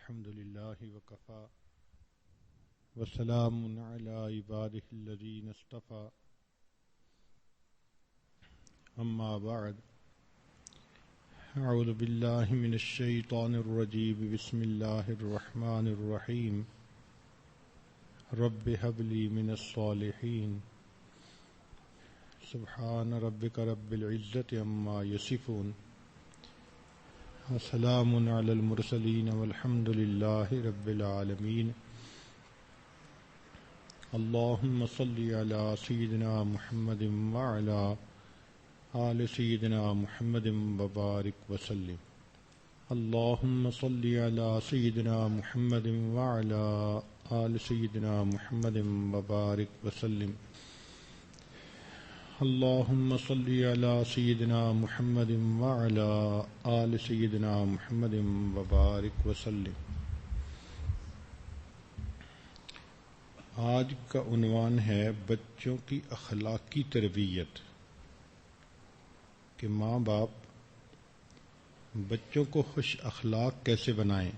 الحمد لله وكفى وسلام على عباده الذين اصطفى أما بعد أعوذ بالله من الشيطان الرجيم بسم الله الرحمن الرحيم رب هب لي من الصالحين سبحان ربك رب العزة عما يصفون وسلام على المرسلين والحمد لله رب العالمين اللهم صل على سيدنا محمد وعلى آل سيدنا محمد وبارك وسلم اللهم صل على سيدنا محمد وعلى آل سيدنا محمد وبارك وسلم اللهم صل على سيدنا محمد وعلى آل سيدنا محمد وبارك وسلم. آج کا عنوان ہے بچوں کی اخلاقی تربیت، کہ ماں باپ بچوں کو خوش اخلاق کیسے بنائیں.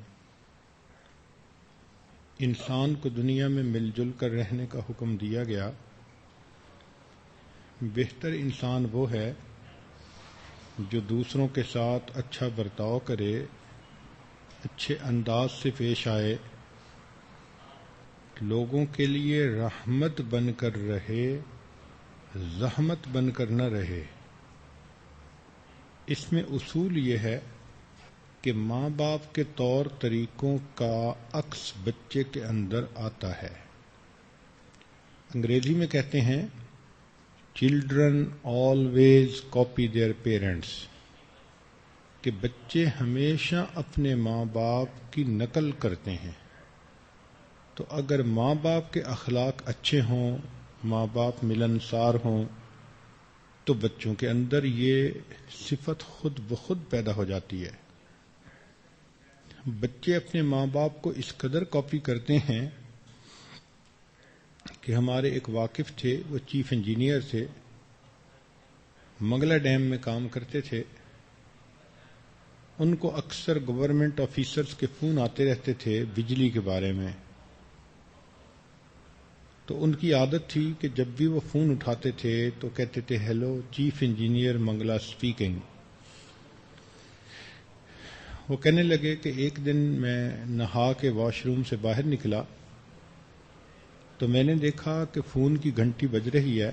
انسان کو دنیا میں مل جل کر رہنے کا حکم دیا گیا. بہتر انسان وہ ہے جو دوسروں کے ساتھ اچھا برتاؤ کرے، اچھے انداز سے پیش آئے، لوگوں کے لیے رحمت بن کر رہے، زحمت بن کر نہ رہے. اس میں اصول یہ ہے کہ ماں باپ کے طور طریقوں کا عکس بچے کے اندر آتا ہے. انگریزی میں کہتے ہیں children always copy their parents, کہ بچے ہمیشہ اپنے ماں باپ کی نقل کرتے ہیں. تو اگر ماں باپ کے اخلاق اچھے ہوں، ماں باپ ملنسار ہوں، تو بچوں کے اندر یہ صفت خود بخود پیدا ہو جاتی ہے. بچے اپنے ماں باپ کو اس قدر کاپی کرتے ہیں کہ ہمارے ایک واقف تھے، وہ چیف انجینئر تھے، منگلا ڈیم میں کام کرتے تھے. ان کو اکثر گورنمنٹ آفیسرز کے فون آتے رہتے تھے بجلی کے بارے میں. تو ان کی عادت تھی کہ جب بھی وہ فون اٹھاتے تھے تو کہتے تھے hello chief engineer Mangla speaking. وہ کہنے لگے کہ ایک دن میں نہا کے واش روم سے باہر نکلا تو میں نے دیکھا کہ فون کی گھنٹی بج رہی ہے.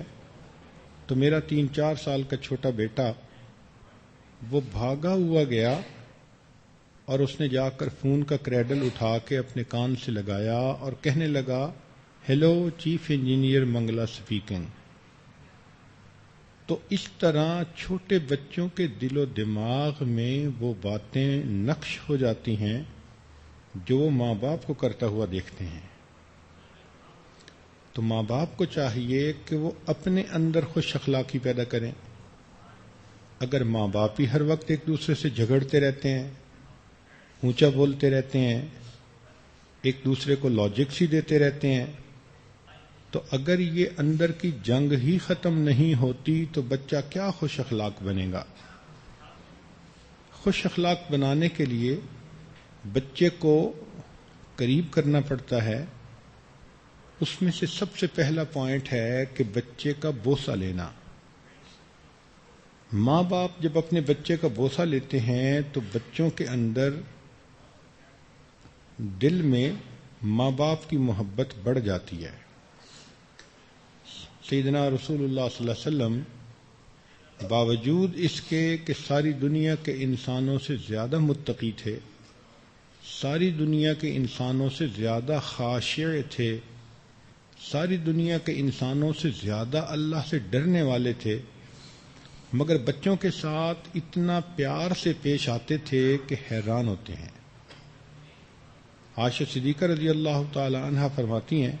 تو میرا 3-4 سال کا چھوٹا بیٹا وہ بھاگا ہوا گیا اور اس نے جا کر فون کا کریڈل اٹھا کے اپنے کان سے لگایا اور کہنے لگا hello chief engineer Mangla speaking. تو اس طرح چھوٹے بچوں کے دل و دماغ میں وہ باتیں نقش ہو جاتی ہیں جو وہ ماں باپ کو کرتا ہوا دیکھتے ہیں. تو ماں باپ کو چاہیے کہ وہ اپنے اندر خوش اخلاقی پیدا کریں. اگر ماں باپ ہی ہر وقت ایک دوسرے سے جھگڑتے رہتے ہیں، اونچا بولتے رہتے ہیں، ایک دوسرے کو لاجکس ہی دیتے رہتے ہیں، تو اگر یہ اندر کی جنگ ہی ختم نہیں ہوتی تو بچہ کیا خوش اخلاق بنے گا. خوش اخلاق بنانے کے لیے بچے کو قریب کرنا پڑتا ہے. اس میں سے سب سے پہلا پوائنٹ ہے کہ بچے کا بوسہ لینا. ماں باپ جب اپنے بچے کا بوسہ لیتے ہیں تو بچوں کے اندر دل میں ماں باپ کی محبت بڑھ جاتی ہے. سیدنا رسول اللہ صلی اللہ علیہ وسلم باوجود اس کے کہ ساری دنیا کے انسانوں سے زیادہ متقی تھے، ساری دنیا کے انسانوں سے زیادہ خاشع تھے، ساری دنیا کے انسانوں سے زیادہ اللہ سے ڈرنے والے تھے، مگر بچوں کے ساتھ اتنا پیار سے پیش آتے تھے کہ حیران ہوتے ہیں. عائشہ صدیقہ رضی اللہ تعالی عنہا فرماتی ہیں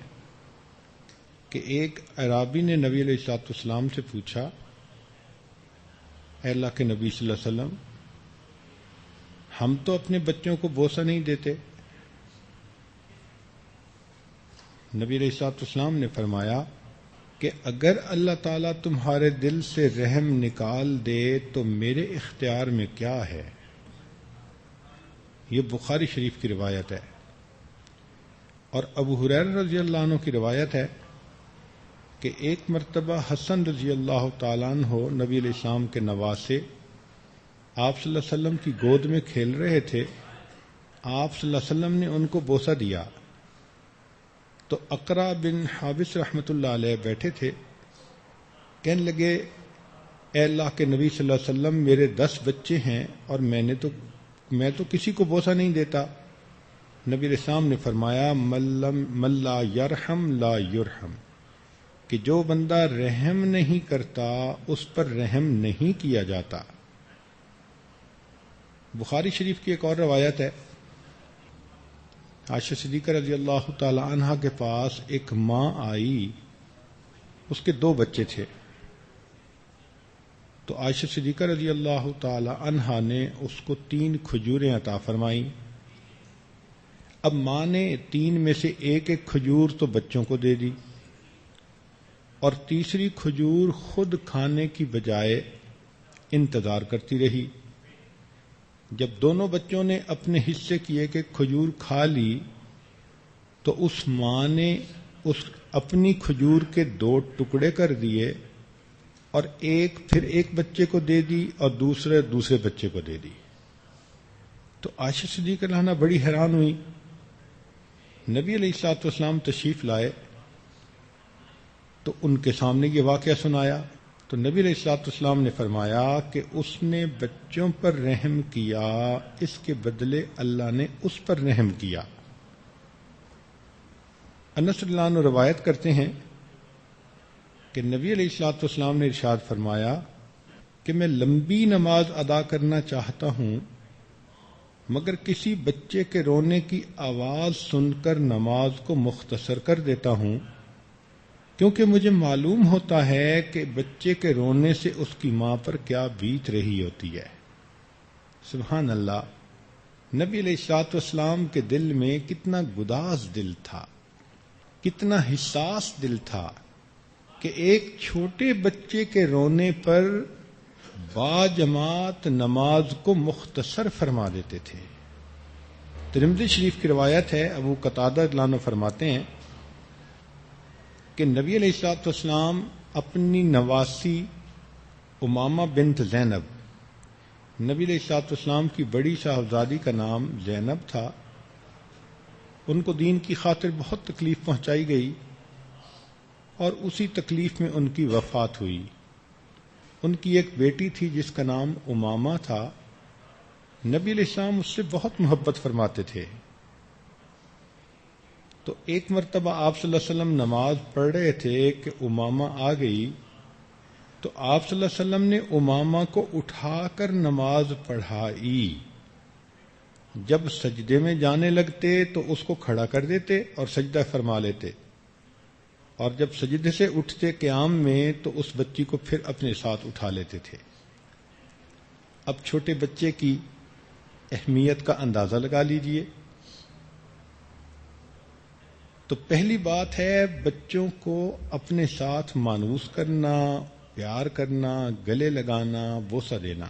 کہ ایک اعرابی نے نبی علیہ الصلوۃ والسلام سے پوچھا، اے اللہ کے نبی صلی اللہ علیہ وسلم، ہم تو اپنے بچوں کو بوسہ نہیں دیتے. نبی علیہ الصلوۃ والسلام نے فرمایا کہ اگر اللہ تعالیٰ تمہارے دل سے رحم نکال دے تو میرے اختیار میں کیا ہے. یہ بخاری شریف کی روایت ہے. اور ابو ہریرہ رضی اللہ عنہ کی روایت ہے کہ ایک مرتبہ حسن رضی اللہ تعالیٰ عنہ نبی علیہ السلام کے نواسے آپ صلی اللہ علیہ وسلم کی گود میں کھیل رہے تھے. آپ صلی اللہ علیہ وسلم نے ان کو بوسہ دیا تو اقرا بن حابس رحمۃ اللہ علیہ بیٹھے تھے. کہنے لگے اے اللہ کے نبی صلی اللہ علیہ وسلم میرے 10 بچے ہیں اور میں تو کسی کو بوسہ نہیں دیتا. نبی علیہ السلام نے فرمایا من لا یرحم لا یرحم، کہ جو بندہ رحم نہیں کرتا اس پر رحم نہیں کیا جاتا. بخاری شریف کی ایک اور روایت ہے، عائشہ صدیقہ رضی اللہ تعالی عنہا کے پاس ایک ماں آئی، اس کے 2 بچے تھے. تو عائشہ صدیقہ رضی اللہ تعالی عنہا نے اس کو 3 کھجوریں عطا فرمائیں. اب ماں نے 3 میں سے ایک کھجور تو بچوں کو دے دی اور تیسری کھجور خود کھانے کی بجائے انتظار کرتی رہی. جب دونوں بچوں نے اپنے حصے کی ایک کھجور کھا لی تو اس ماں نے اپنی کھجور کے 2 ٹکڑے کر دیے اور پھر ایک بچے کو دے دی اور دوسرے بچے کو دے دی. تو عائشہ صدیقہ رضی اللہ عنہا بڑی حیران ہوئی. نبی علیہ الصلوۃ والسلام تشریف لائے تو ان کے سامنے یہ واقعہ سنایا. تو نبی علیہ الصلوۃ والسلام نے فرمایا کہ اس نے بچوں پر رحم کیا، اس کے بدلے اللہ نے اس پر رحم کیا. انس رضی اللہ عنہ روایت کرتے ہیں کہ نبی علیہ الصلوۃ والسلام نے ارشاد فرمایا کہ میں لمبی نماز ادا کرنا چاہتا ہوں مگر کسی بچے کے رونے کی آواز سن کر نماز کو مختصر کر دیتا ہوں، کیونکہ مجھے معلوم ہوتا ہے کہ بچے کے رونے سے اس کی ماں پر کیا بیت رہی ہوتی ہے. سبحان اللہ. نبی علیہ الصلوۃ والسلام کے دل میں کتنا گداز دل تھا، کتنا حساس دل تھا کہ ایک چھوٹے بچے کے رونے پر باجماعت نماز کو مختصر فرما دیتے تھے. ترمذی شریف کی روایت ہے، ابو قتادہ رضی اللہ عنہ فرماتے ہیں کہ نبی علیہ الصلوۃ والسلام اپنی نواسی امامہ بنت زینب، نبی علیہ الصلوۃ والسلام کی بڑی صاحبزادی کا نام زینب تھا، ان کو دین کی خاطر بہت تکلیف پہنچائی گئی اور اسی تکلیف میں ان کی وفات ہوئی. ان کی ایک بیٹی تھی جس کا نام امامہ تھا. نبی علیہ السلام اس سے بہت محبت فرماتے تھے. تو ایک مرتبہ آپ صلی اللہ علیہ وسلم نماز پڑھ رہے تھے کہ امامہ آ گئی تو آپ صلی اللہ علیہ وسلم نے امامہ کو اٹھا کر نماز پڑھائی. جب سجدے میں جانے لگتے تو اس کو کھڑا کر دیتے اور سجدہ فرما لیتے، اور جب سجدے سے اٹھتے قیام میں تو اس بچی کو پھر اپنے ساتھ اٹھا لیتے تھے. اب چھوٹے بچے کی اہمیت کا اندازہ لگا لیجئے. تو پہلی بات ہے بچوں کو اپنے ساتھ مانوس کرنا، پیار کرنا، گلے لگانا، بوسہ دینا.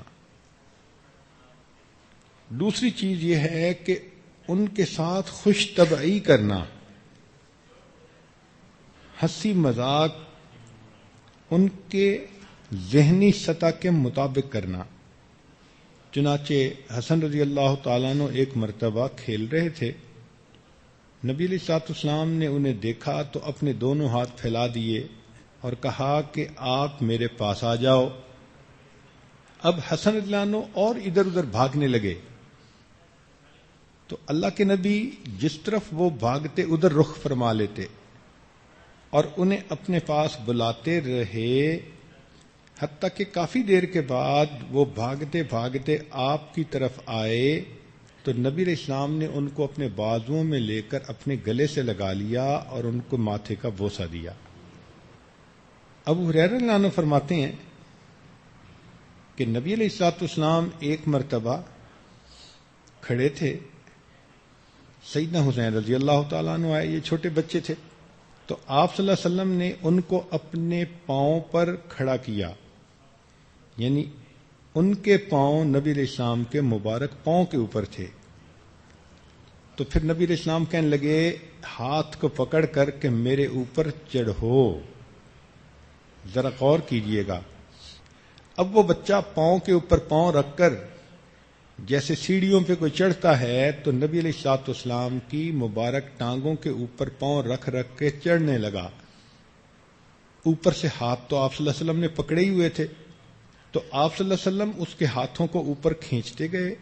دوسری چیز یہ ہے کہ ان کے ساتھ خوش طبعی کرنا، ہنسی مذاق ان کے ذہنی سطح کے مطابق کرنا. چنانچہ حسن رضی اللہ تعالیٰ عنہ ایک مرتبہ کھیل رہے تھے. نبی علیہ الصلوۃ والسلام نے انہیں دیکھا تو اپنے دونوں ہاتھ پھیلا دیے اور کہا کہ آپ میرے پاس آ جاؤ. اب حسن رضی اللہ عنہ اور ادھر ادھر بھاگنے لگے تو اللہ کے نبی جس طرف وہ بھاگتے ادھر رخ فرما لیتے اور انہیں اپنے پاس بلاتے رہے، حتیٰ کہ کافی دیر کے بعد وہ بھاگتے بھاگتے آپ کی طرف آئے تو نبی علیہ السلام نے ان کو اپنے بازوؤں میں لے کر اپنے گلے سے لگا لیا اور ان کو ماتھے کا بوسہ دیا. ابو ہریرہ رضی اللہ عنہ فرماتے ہیں کہ نبی علیہ الصلوۃ والسلام ایک مرتبہ کھڑے تھے، سیدنا حسین رضی اللہ تعالیٰ عنہ آئے، یہ چھوٹے بچے تھے، تو آپ صلی اللہ علیہ وسلم نے ان کو اپنے پاؤں پر کھڑا کیا، یعنی ان کے پاؤں نبی علیہ السلام کے مبارک پاؤں کے اوپر تھے تو پھر نبی علیہ السلام کہنے لگے ہاتھ کو پکڑ کر کہ میرے اوپر چڑھو، ذرا غور کیجئے گا۔ اب وہ بچہ پاؤں کے اوپر پاؤں رکھ کر جیسے سیڑھیوں پہ کوئی چڑھتا ہے تو نبی علیہ الصلوۃ والسلام کی مبارک ٹانگوں کے اوپر پاؤں رکھ رکھ کے چڑھنے لگا۔ اوپر سے ہاتھ تو آپ صلی اللہ علیہ وسلم نے پکڑے ہی ہوئے تھے، تو آپ صلی اللہ علیہ وسلم اس کے ہاتھوں کو اوپر کھینچتے گئے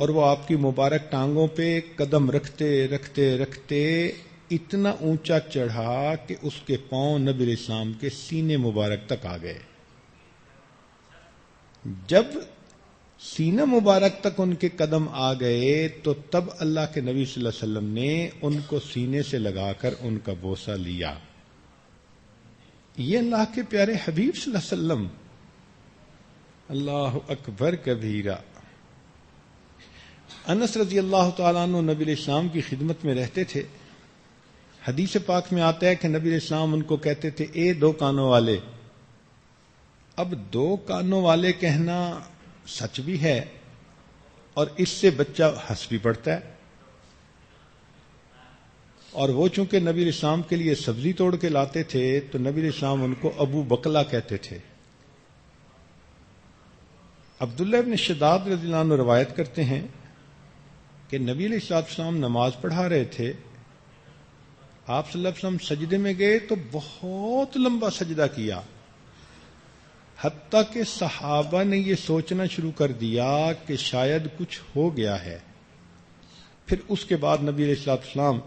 اور وہ آپ کی مبارک ٹانگوں پہ قدم رکھتے رکھتے رکھتے اتنا اونچا چڑھا کہ اس کے پاؤں نبی علیہ السلام کے سینے مبارک تک آ گئے۔ جب سینہ مبارک تک ان کے قدم آ گئے تو تب اللہ کے نبی صلی اللہ علیہ وسلم نے ان کو سینے سے لگا کر ان کا بوسہ لیا۔ یہ اللہ کے پیارے حبیب صلی اللہ علیہ وسلم، اللہ اکبر کبیرہ۔ انس رضی اللہ تعالیٰ عنہ نبی علیہ السلام کی خدمت میں رہتے تھے۔ حدیث پاک میں آتا ہے کہ نبی علیہ السلام ان کو کہتے تھے اے دو کانوں والے۔ اب دو کانوں والے کہنا سچ بھی ہے اور اس سے بچہ ہنس بھی پڑتا ہے، اور وہ چونکہ نبی علیہ السلام کے لیے سبزی توڑ کے لاتے تھے تو نبی علیہ السلام ان کو ابو بکلا کہتے تھے۔ عبداللہ ابن شداد رضی اللہ عنہ روایت کرتے ہیں کہ نبی علیہ السلام نماز پڑھا رہے تھے، آپ صلی اللہ علیہ وسلم سجدے میں گئے تو بہت لمبا سجدہ کیا، حتیٰ کہ صحابہ نے یہ سوچنا شروع کر دیا کہ شاید کچھ ہو گیا ہے۔ پھر اس کے بعد نبی علیہ السلام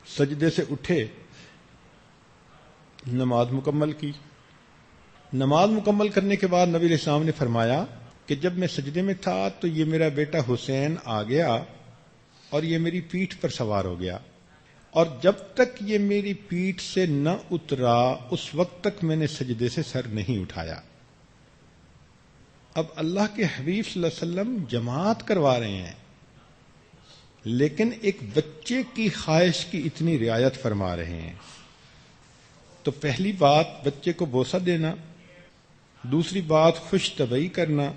سجدے سے اٹھے، نماز مکمل کی۔ نماز مکمل کرنے کے بعد نبی علیہ السلام نے فرمایا کہ جب میں سجدے میں تھا تو یہ میرا بیٹا حسین آ گیا اور یہ میری پیٹھ پر سوار ہو گیا، اور جب تک یہ میری پیٹھ سے نہ اترا اس وقت تک میں نے سجدے سے سر نہیں اٹھایا۔ اب اللہ کے حبیب صلی اللہ علیہ وسلم جماعت کروا رہے ہیں لیکن ایک بچے کی خواہش کی اتنی رعایت فرما رہے ہیں۔ تو پہلی بات بچے کو بوسہ دینا، دوسری بات خوش طبعی کرنا،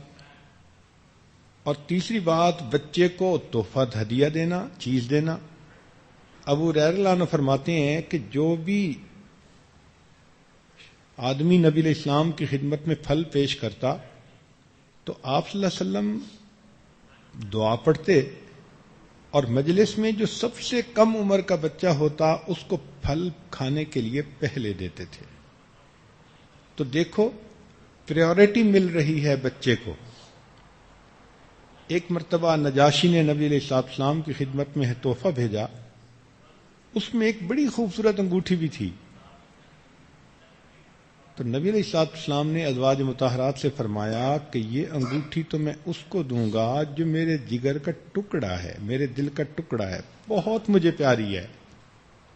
اور تیسری بات بچے کو تحفہ ہدیہ دینا، چیز دینا۔ ابو ہریرہ رضی اللہ عنہ فرماتے ہیں کہ جو بھی آدمی نبی علیہ السلام کی خدمت میں پھل پیش کرتا تو آپ صلی اللہ علیہ وسلم دعا پڑھتے، اور مجلس میں جو سب سے کم عمر کا بچہ ہوتا اس کو پھل کھانے کے لیے پہلے دیتے تھے۔ تو دیکھو پریورٹی مل رہی ہے بچے کو۔ ایک مرتبہ نجاشی نے نبی علیہ السلام کی خدمت میں تحفہ بھیجا، اس میں ایک بڑی خوبصورت انگوٹھی بھی تھی۔ تو نبی علیہ السلام نے ازواج مطہرات سے فرمایا کہ یہ انگوٹھی تو میں اس کو دوں گا جو میرے جگر کا ٹکڑا ہے، میرے دل کا ٹکڑا ہے، بہت مجھے پیاری ہے۔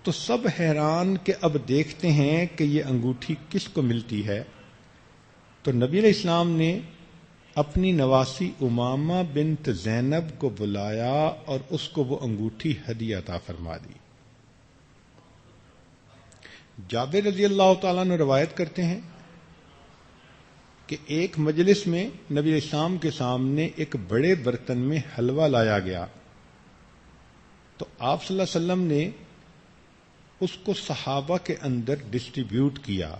تو سب حیران کہ اب دیکھتے ہیں کہ یہ انگوٹھی کس کو ملتی ہے۔ تو نبی علیہ السلام نے اپنی نواسی امامہ بنت زینب کو بلایا اور اس کو وہ انگوٹھی ہدیہ عطا فرما دی۔ جابر رضی اللہ تعالیٰ نے روایت کرتے ہیں کہ ایک مجلس میں نبی علیہ السلام کے سامنے ایک بڑے برتن میں حلوہ لایا گیا، تو آپ صلی اللہ علیہ وسلم نے اس کو صحابہ کے اندر ڈسٹریبیوٹ کیا۔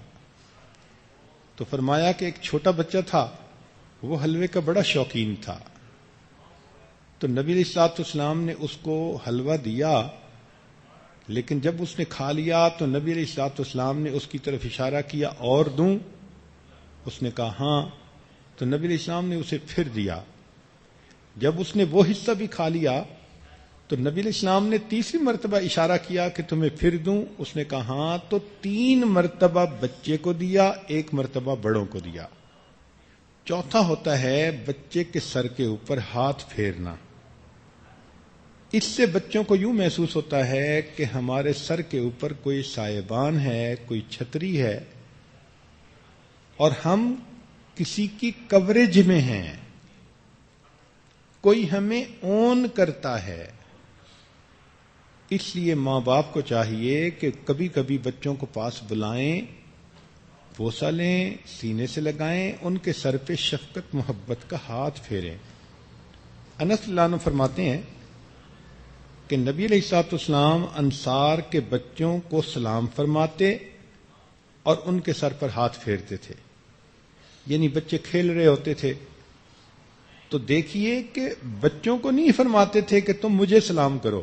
تو فرمایا کہ ایک چھوٹا بچہ تھا، وہ حلوے کا بڑا شوقین تھا، تو نبی علیہ السلام نے اس کو حلوہ دیا، لیکن جب اس نے کھا لیا تو نبی علیہ السلام نے اس کی طرف اشارہ کیا اور دوں؟ اس نے کہا ہاں، تو نبی علیہ السلام نے اسے پھر دیا۔ جب اس نے وہ حصہ بھی کھا لیا تو نبی علیہ السلام نے تیسری مرتبہ اشارہ کیا کہ تمہیں پھر دوں؟ اس نے کہا ہاں، تو 3 مرتبہ بچے کو دیا، 1 مرتبہ بڑوں کو دیا۔ چوتھا ہوتا ہے بچے کے سر کے اوپر ہاتھ پھیرنا۔ اس سے بچوں کو یوں محسوس ہوتا ہے کہ ہمارے سر کے اوپر کوئی سائبان ہے، کوئی چھتری ہے، اور ہم کسی کی کوریج میں ہیں، کوئی ہمیں اون کرتا ہے۔ اس لیے ماں باپ کو چاہیے کہ کبھی کبھی بچوں کو پاس بلائیں، بوسہ لیں، سینے سے لگائیں، ان کے سر پہ شفقت محبت کا ہاتھ پھیریں۔ انس رضی اللہ عنہ فرماتے ہیں کہ نبی علیہ الصلوۃ والسلام انصار کے بچوں کو سلام فرماتے اور ان کے سر پر ہاتھ پھیرتے تھے. یعنی بچے کھیل رہے ہوتے تھے تو دیکھیے کہ بچوں کو نہیں فرماتے تھے کہ تم مجھے سلام کرو.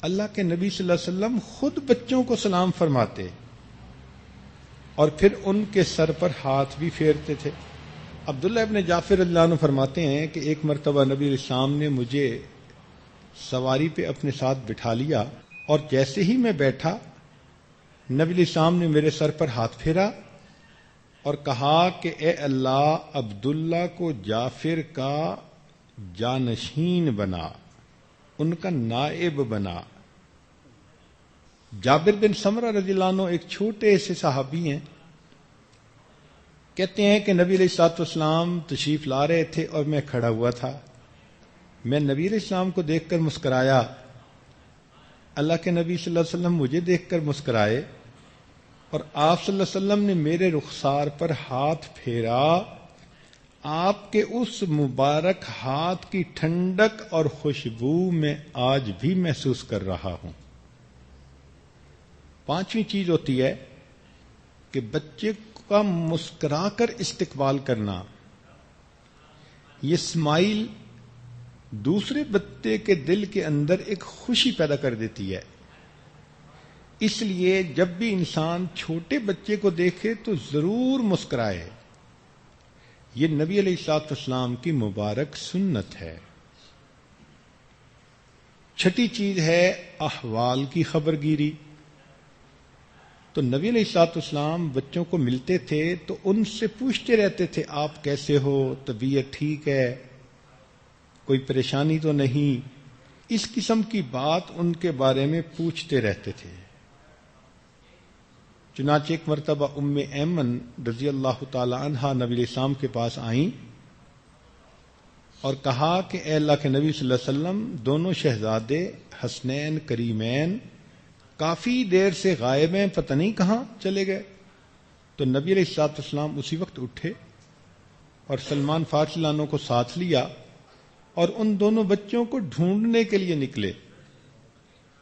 اللہ کے نبی صلی اللہ علیہ وسلم خود بچوں کو سلام فرماتے اور پھر ان کے سر پر ہاتھ بھی پھیرتے تھے. عبداللہ ابن جعفر رضی اللہ عنہ فرماتے ہیں کہ ایک مرتبہ نبی علیہ السلام نے مجھے سواری پہ اپنے ساتھ بٹھا لیا اور جیسے ہی میں بیٹھا نبی علیہ السلام نے میرے سر پر ہاتھ پھیرا اور کہا کہ اے اللہ عبداللہ کو جعفر کا جانشین بنا، ان کا نائب بنا. جابر بن سمرہ رضی اللہ عنہ ایک چھوٹے سے صحابی ہیں، کہتے ہیں کہ نبی علیہ الصلوۃ والسلام تشریف لا رہے تھے اور میں کھڑا ہوا تھا. میں نبی علیہ السلام کو دیکھ کر مسکرایا، اللہ کے نبی صلی اللہ علیہ وسلم مجھے دیکھ کر مسکرائے اور آپ صلی اللہ علیہ وسلم نے میرے رخسار پر ہاتھ پھیرا. آپ کے اس مبارک ہاتھ کی ٹھنڈک اور خوشبو میں آج بھی محسوس کر رہا ہوں. پانچویں چیز ہوتی ہے کہ بچے کا مسکرا کر استقبال کرنا. یہ اسمائل دوسرے بچے کے دل کے اندر ایک خوشی پیدا کر دیتی ہے. اس لیے جب بھی انسان چھوٹے بچے کو دیکھے تو ضرور مسکرائے. یہ نبی علیہ الصلوۃ والسلام کی مبارک سنت ہے. چھٹی چیز ہے احوال کی خبر گیری. تو نبی علیہ الصلوۃ والسلام بچوں کو ملتے تھے تو ان سے پوچھتے رہتے تھے آپ کیسے ہو، طبیعت ٹھیک ہے، کوئی پریشانی تو نہیں. اس قسم کی بات ان کے بارے میں پوچھتے رہتے تھے. چنانچہ ایک مرتبہ ام ایمن رضی اللہ تعالی عنہا نبی علیہ السلام کے پاس آئیں اور کہا کہ اے اللہ کے نبی صلی اللہ علیہ وسلم دونوں شہزادے حسنین کریمین کافی دیر سے غائب ہیں، پتہ نہیں کہاں چلے گئے. تو نبی علیہ الصلوۃ والسلام اسی وقت اٹھے اور سلمان فارسی لانوں کو ساتھ لیا اور ان دونوں بچوں کو ڈھونڈنے کے لیے نکلے.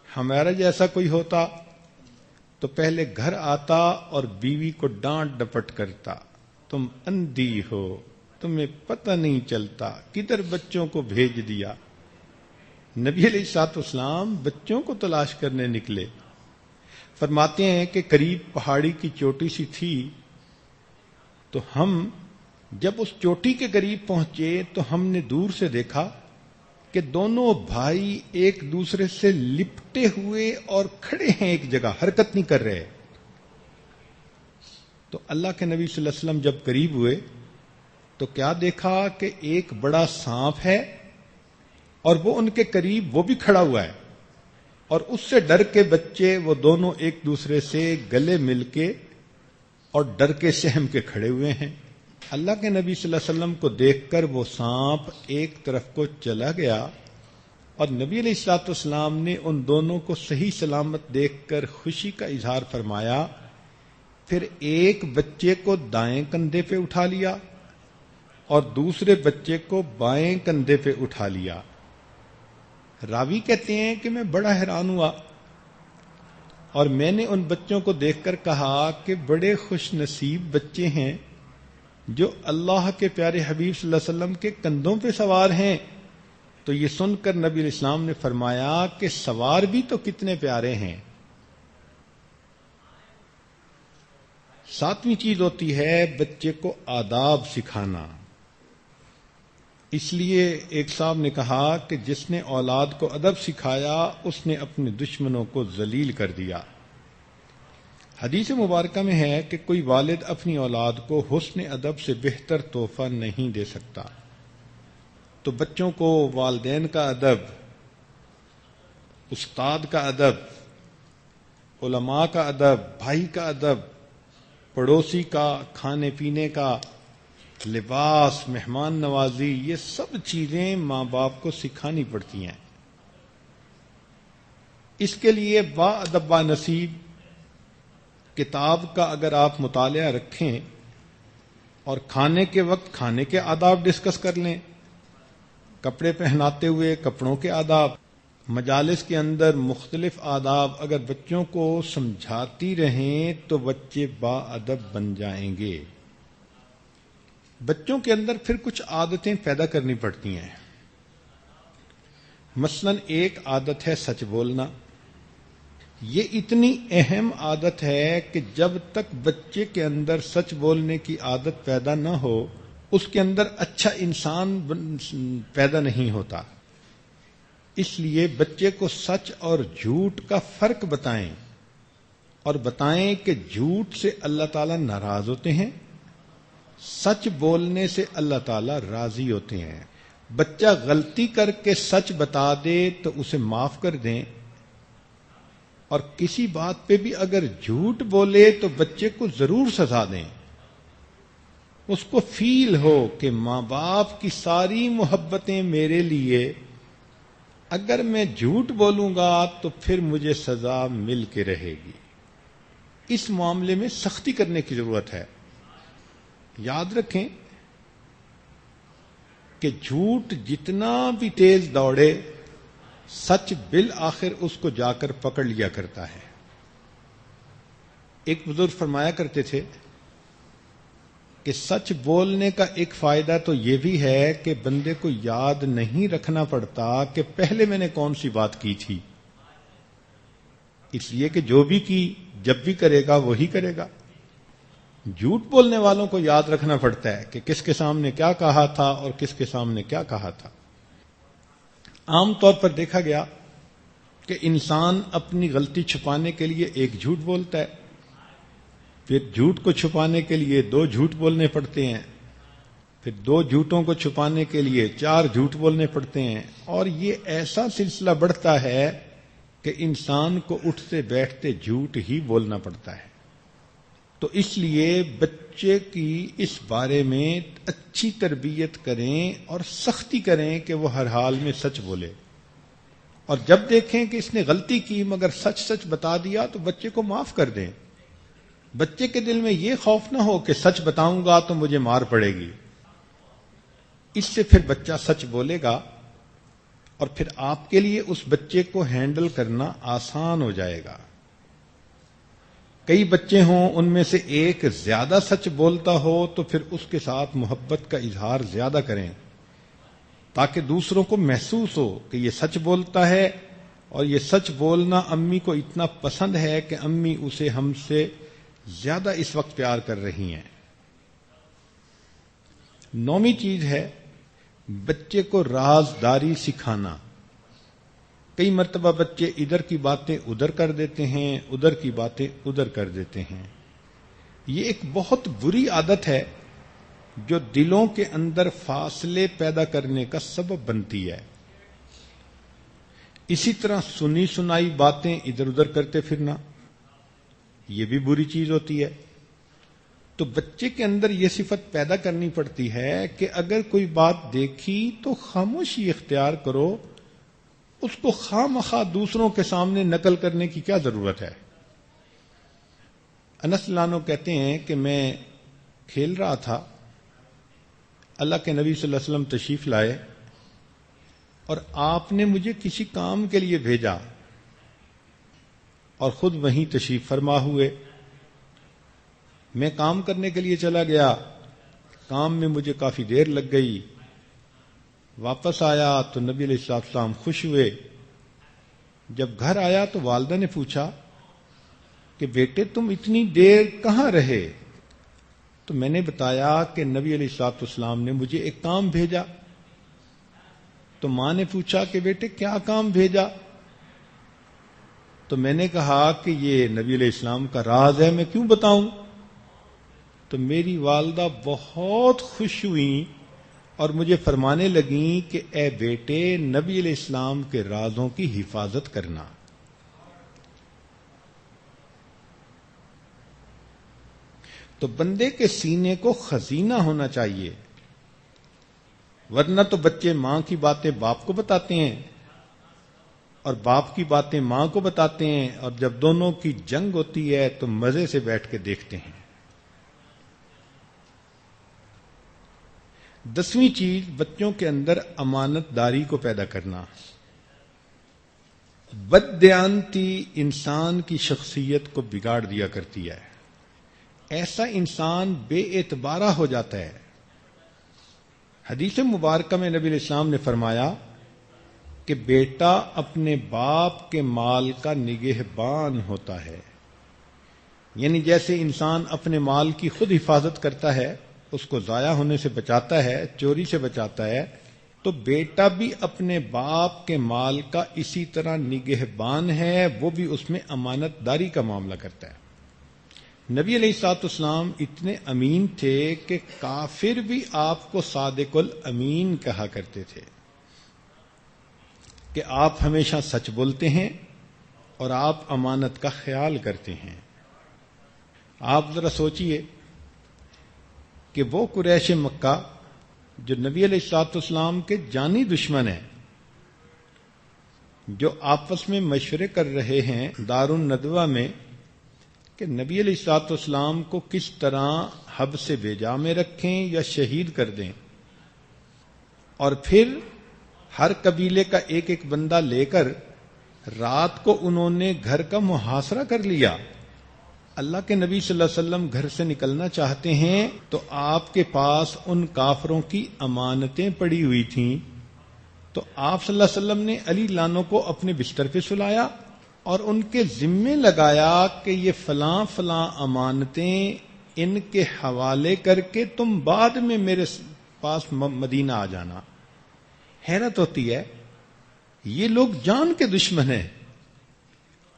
ہمارا جیسا کوئی ہوتا تو پہلے گھر آتا اور بیوی کو ڈانٹ ڈپٹ کرتا، تم اندھی ہو، تمہیں پتہ نہیں چلتا، کدھر بچوں کو بھیج دیا. نبی علیہ الصلوۃ والسلام بچوں کو تلاش کرنے نکلے. فرماتے ہیں کہ قریب پہاڑی کی چوٹی سی تھی تو ہم جب اس چوٹی کے قریب پہنچے تو ہم نے دور سے دیکھا کہ دونوں بھائی ایک دوسرے سے لپٹے ہوئے اور کھڑے ہیں، ایک جگہ حرکت نہیں کر رہے. تو اللہ کے نبی صلی اللہ علیہ وسلم جب قریب ہوئے تو کیا دیکھا کہ ایک بڑا سانپ ہے اور وہ ان کے قریب وہ بھی کھڑا ہوا ہے اور اس سے ڈر کے بچے وہ دونوں ایک دوسرے سے گلے مل کے اور ڈر کے سہم کے کھڑے ہوئے ہیں. اللہ کے نبی صلی اللہ علیہ وسلم کو دیکھ کر وہ سانپ ایک طرف کو چلا گیا اور نبی علیہ الصلوۃ والسلام نے ان دونوں کو صحیح سلامت دیکھ کر خوشی کا اظہار فرمایا. پھر ایک بچے کو دائیں کندھے پہ اٹھا لیا اور دوسرے بچے کو بائیں کندھے پہ اٹھا لیا. راوی کہتے ہیں کہ میں بڑا حیران ہوا اور میں نے ان بچوں کو دیکھ کر کہا کہ بڑے خوش نصیب بچے ہیں جو اللہ کے پیارے حبیب صلی اللہ علیہ وسلم کے کندھوں پہ سوار ہیں. تو یہ سن کر نبی علیہ السلام نے فرمایا کہ سوار بھی تو کتنے پیارے ہیں. ساتویں چیز ہوتی ہے بچے کو آداب سکھانا. اس لیے ایک صاحب نے کہا کہ جس نے اولاد کو ادب سکھایا اس نے اپنے دشمنوں کو ذلیل کر دیا. حدیث مبارکہ میں ہے کہ کوئی والد اپنی اولاد کو حسن ادب سے بہتر تحفہ نہیں دے سکتا. تو بچوں کو والدین کا ادب، استاد کا ادب، علماء کا ادب، بھائی کا ادب، پڑوسی کا، کھانے پینے کا، لباس، مہمان نوازی، یہ سب چیزیں ماں باپ کو سکھانی پڑتی ہیں. اس کے لیے با ادب با نصیب کتاب کا اگر آپ مطالعہ رکھیں اور کھانے کے وقت کھانے کے آداب ڈسکس کر لیں، کپڑے پہناتے ہوئے کپڑوں کے آداب، مجالس کے اندر مختلف آداب اگر بچوں کو سمجھاتی رہیں تو بچے با ادب بن جائیں گے. بچوں کے اندر پھر کچھ عادتیں پیدا کرنی پڑتی ہیں. مثلا ایک عادت ہے سچ بولنا. یہ اتنی اہم عادت ہے کہ جب تک بچے کے اندر سچ بولنے کی عادت پیدا نہ ہو اس کے اندر اچھا انسان پیدا نہیں ہوتا. اس لیے بچے کو سچ اور جھوٹ کا فرق بتائیں اور بتائیں کہ جھوٹ سے اللہ تعالیٰ ناراض ہوتے ہیں، سچ بولنے سے اللہ تعالیٰ راضی ہوتے ہیں. بچہ غلطی کر کے سچ بتا دے تو اسے معاف کر دیں، اور کسی بات پہ بھی اگر جھوٹ بولے تو بچے کو ضرور سزا دیں. اس کو فیل ہو کہ ماں باپ کی ساری محبتیں میرے لیے، اگر میں جھوٹ بولوں گا تو پھر مجھے سزا مل کے رہے گی. اس معاملے میں سختی کرنے کی ضرورت ہے. یاد رکھیں کہ جھوٹ جتنا بھی تیز دوڑے سچ بالآخر اس کو جا کر پکڑ لیا کرتا ہے. ایک بزرگ فرمایا کرتے تھے کہ سچ بولنے کا ایک فائدہ تو یہ بھی ہے کہ بندے کو یاد نہیں رکھنا پڑتا کہ پہلے میں نے کون سی بات کی تھی، اس لیے کہ جو بھی کی جب بھی کرے گا وہی کرے گا. جھوٹ بولنے والوں کو یاد رکھنا پڑتا ہے کہ کس کے سامنے کیا کہا تھا اور کس کے سامنے کیا کہا تھا. عام طور پر دیکھا گیا کہ انسان اپنی غلطی چھپانے کے لیے ایک جھوٹ بولتا ہے، پھر جھوٹ کو چھپانے کے لیے 2 جھوٹ بولنے پڑتے ہیں، پھر 2 جھوٹوں کو چھپانے کے لیے 4 جھوٹ بولنے پڑتے ہیں، اور یہ ایسا سلسلہ بڑھتا ہے کہ انسان کو اٹھتے بیٹھتے جھوٹ ہی بولنا پڑتا ہے. تو اس لیے بچے کی اس بارے میں اچھی تربیت کریں اور سختی کریں کہ وہ ہر حال میں سچ بولے، اور جب دیکھیں کہ اس نے غلطی کی مگر سچ سچ بتا دیا تو بچے کو معاف کر دیں. بچے کے دل میں یہ خوف نہ ہو کہ سچ بتاؤں گا تو مجھے مار پڑے گی. اس سے پھر بچہ سچ بولے گا اور پھر آپ کے لیے اس بچے کو ہینڈل کرنا آسان ہو جائے گا. کئی بچے ہوں ان میں سے ایک زیادہ سچ بولتا ہو تو پھر اس کے ساتھ محبت کا اظہار زیادہ کریں تاکہ دوسروں کو محسوس ہو کہ یہ سچ بولتا ہے اور یہ سچ بولنا امی کو اتنا پسند ہے کہ امی اسے ہم سے زیادہ اس وقت پیار کر رہی ہیں. 9ویں چیز ہے بچے کو رازداری سکھانا. کئی مرتبہ بچے ادھر کی باتیں ادھر کر دیتے ہیں، ادھر کی باتیں ادھر کر دیتے ہیں. یہ ایک بہت بری عادت ہے جو دلوں کے اندر فاصلے پیدا کرنے کا سبب بنتی ہے. اسی طرح سنی سنائی باتیں ادھر ادھر کرتے پھرنا یہ بھی بری چیز ہوتی ہے. تو بچے کے اندر یہ صفت پیدا کرنی پڑتی ہے کہ اگر کوئی بات دیکھی تو خاموشی اختیار کرو، اس کو خواہ مخواہ دوسروں کے سامنے نقل کرنے کی کیا ضرورت ہے. انس لانو کہتے ہیں کہ میں کھیل رہا تھا، اللہ کے نبی صلی اللہ علیہ وسلم تشریف لائے اور آپ نے مجھے کسی کام کے لیے بھیجا اور خود وہیں تشریف فرما ہوئے. میں کام کرنے کے لیے چلا گیا، کام میں مجھے کافی دیر لگ گئی. واپس آیا تو نبی علیہ السلام خوش ہوئے. جب گھر آیا تو والدہ نے پوچھا کہ بیٹے تم اتنی دیر کہاں رہے؟ تو میں نے بتایا کہ نبی علیہ السلام نے مجھے ایک کام بھیجا. تو ماں نے پوچھا کہ بیٹے کیا کام بھیجا؟ تو میں نے کہا کہ یہ نبی علیہ السلام کا راز ہے، میں کیوں بتاؤں؟ تو میری والدہ بہت خوش ہوئیں اور مجھے فرمانے لگیں کہ اے بیٹے نبی علیہ السلام کے رازوں کی حفاظت کرنا. تو بندے کے سینے کو خزینہ ہونا چاہیے، ورنہ تو بچے ماں کی باتیں باپ کو بتاتے ہیں اور باپ کی باتیں ماں کو بتاتے ہیں، اور جب دونوں کی جنگ ہوتی ہے تو مزے سے بیٹھ کے دیکھتے ہیں. 10ویں چیز بچوں کے اندر امانت داری کو پیدا کرنا. بددیانتی انسان کی شخصیت کو بگاڑ دیا کرتی ہے. ایسا انسان بے اعتبارہ ہو جاتا ہے. حدیث مبارکہ میں نبی علیہ السلام نے فرمایا کہ بیٹا اپنے باپ کے مال کا نگہبان ہوتا ہے. یعنی جیسے انسان اپنے مال کی خود حفاظت کرتا ہے، اس کو ضائع ہونے سے بچاتا ہے، چوری سے بچاتا ہے، تو بیٹا بھی اپنے باپ کے مال کا اسی طرح نگہبان ہے، وہ بھی اس میں امانت داری کا معاملہ کرتا ہے. نبی علیہ الصلوۃ والسلام اتنے امین تھے کہ کافر بھی آپ کو صادق الامین کہا کرتے تھے کہ آپ ہمیشہ سچ بولتے ہیں اور آپ امانت کا خیال کرتے ہیں. آپ ذرا سوچئے کہ وہ قریش مکہ جو نبی علیہ الصلوۃ والسلام کے جانی دشمن ہیں، جو آپس میں مشورے کر رہے ہیں دار الندوہ میں کہ نبی علیہ الصلوۃ والسلام کو کس طرح حبس سے بیجا میں رکھیں یا شہید کر دیں، اور پھر ہر قبیلے کا ایک ایک بندہ لے کر رات کو انہوں نے گھر کا محاصرہ کر لیا. اللہ کے نبی صلی اللہ علیہ وسلم گھر سے نکلنا چاہتے ہیں تو آپ کے پاس ان کافروں کی امانتیں پڑی ہوئی تھیں، تو آپ صلی اللہ علیہ وسلم نے علی لانوں کو اپنے بستر پہ سلایا اور ان کے ذمے لگایا کہ یہ فلاں فلاں امانتیں ان کے حوالے کر کے تم بعد میں میرے پاس مدینہ آ جانا. حیرت ہوتی ہے، یہ لوگ جان کے دشمن ہیں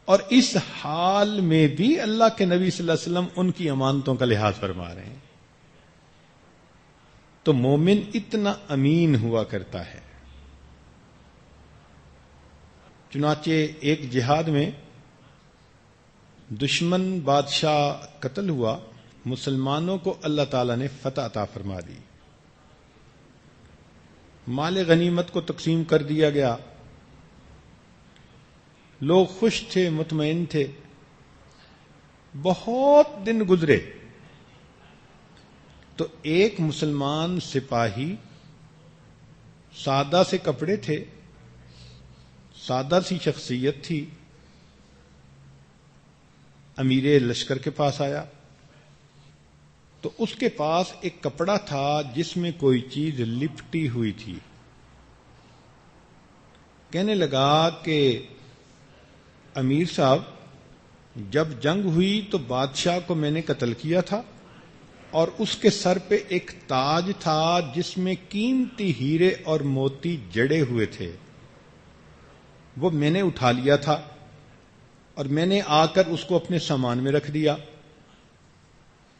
اور اس حال میں بھی اللہ کے نبی صلی اللہ علیہ وسلم ان کی امانتوں کا لحاظ فرما رہے ہیں. تو مومن اتنا امین ہوا کرتا ہے. چنانچہ ایک جہاد میں دشمن بادشاہ قتل ہوا، مسلمانوں کو اللہ تعالیٰ نے فتح عطا فرما دی، مال غنیمت کو تقسیم کر دیا گیا، لوگ خوش تھے، مطمئن تھے. بہت دن گزرے تو ایک مسلمان سپاہی، سادہ سے کپڑے تھے، سادہ سی شخصیت تھی، امیر لشکر کے پاس آیا تو اس کے پاس ایک کپڑا تھا جس میں کوئی چیز لپٹی ہوئی تھی. کہنے لگا کہ امیر صاحب، جب جنگ ہوئی تو بادشاہ کو میں نے قتل کیا تھا اور اس کے سر پہ ایک تاج تھا جس میں قیمتی ہیرے اور موتی جڑے ہوئے تھے، وہ میں نے اٹھا لیا تھا اور میں نے آ کر اس کو اپنے سامان میں رکھ دیا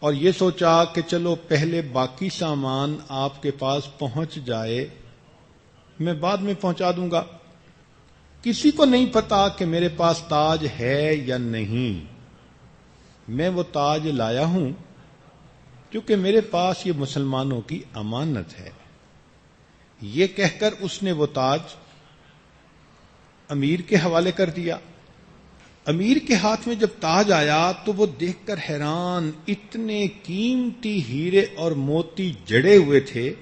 اور یہ سوچا کہ چلو پہلے باقی سامان آپ کے پاس پہنچ جائے، میں بعد میں پہنچا دوں گا. کسی کو نہیں پتا کہ میرے پاس تاج ہے یا نہیں. میں وہ تاج لایا ہوں کیونکہ میرے پاس یہ مسلمانوں کی امانت ہے. یہ کہہ کر اس نے وہ تاج امیر کے حوالے کر دیا. امیر کے ہاتھ میں جب تاج آیا تو وہ دیکھ کر حیران، اتنے قیمتی ہیرے اور موتی جڑے ہوئے تھے